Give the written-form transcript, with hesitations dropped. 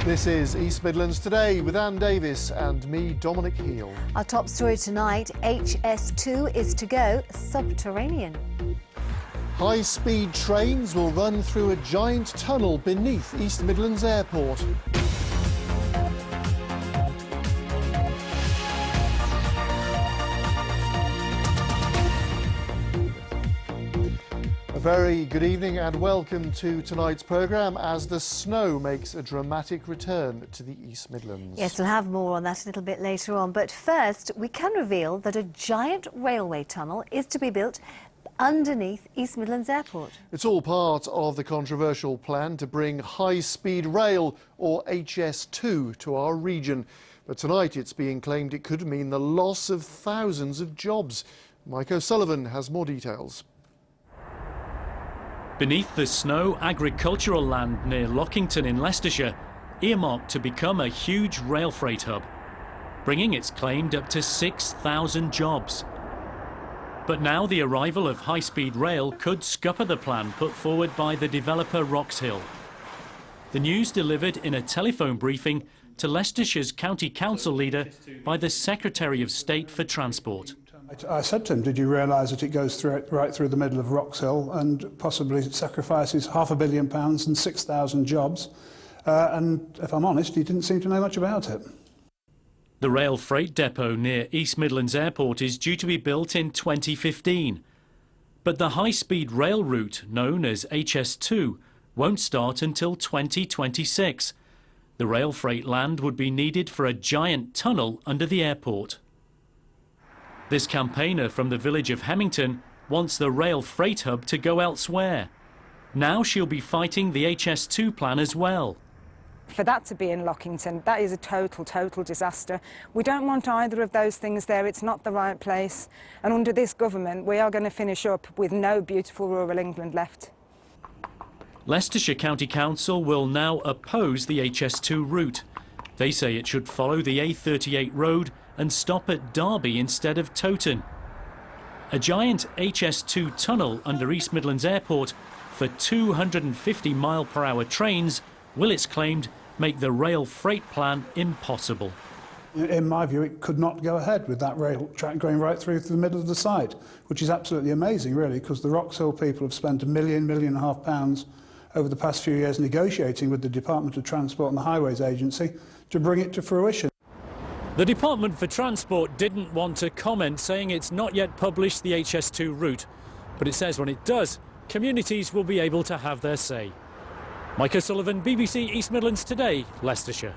This is East Midlands Today with Anne Davis and me, Dominic Heel. Our top story tonight, HS2 is to go subterranean. High-speed trains will run through a giant tunnel beneath East Midlands Airport. A very good evening and welcome to tonight's programme as the snow makes a dramatic return to the East Midlands. Yes, we'll have more on that a little bit later on. But first, we can reveal that a giant railway tunnel is to be built underneath East Midlands Airport. It's all part of the controversial plan to bring high-speed rail, or HS2, to our region. But tonight it's being claimed it could mean the loss of thousands of jobs. Mike O'Sullivan has more details. Beneath the snow, agricultural land near Lockington in Leicestershire, earmarked to become a huge rail freight hub, bringing it's claimed up to 6,000 jobs. But now the arrival of high-speed rail could scupper the plan put forward by the developer Wroxhill. The news delivered in a telephone briefing to Leicestershire's County Council leader by the Secretary of State for Transport. I said to him, did you realise that it goes right through the middle of Wroxhill and possibly sacrifices £500 million and 6,000 jobs? And if I'm honest, he didn't seem to know much about it. The rail freight depot near East Midlands Airport is due to be built in 2015. But the high-speed rail route, known as HS2, won't start until 2026. The rail freight land would be needed for a giant tunnel under the airport. This campaigner from the village of Hemmington wants the rail freight hub to go elsewhere. Now she'll be fighting the HS2 plan as well. For that to be in Lockington, that is a total disaster. We don't want either of those things there. It's not the right place. And under this government, we are going to finish up with no beautiful rural England left. Leicestershire County Council will now oppose the HS2 route. They say it should follow the A38 road and stop at Derby instead of Towton. A giant HS2 tunnel under East Midlands Airport for 250-mile-per-hour trains will, it's claimed, make the rail freight plan impossible. In my view, it could not go ahead with that rail track going right through to the middle of the site, which is absolutely amazing, really, because the Wroxhill people have spent £1.5 million over the past few years negotiating with the Department of Transport and the Highways Agency to bring it to fruition. The Department for Transport didn't want to comment, saying it's not yet published the HS2 route. But it says when it does, communities will be able to have their say. Mike O'Sullivan, BBC East Midlands Today, Leicestershire.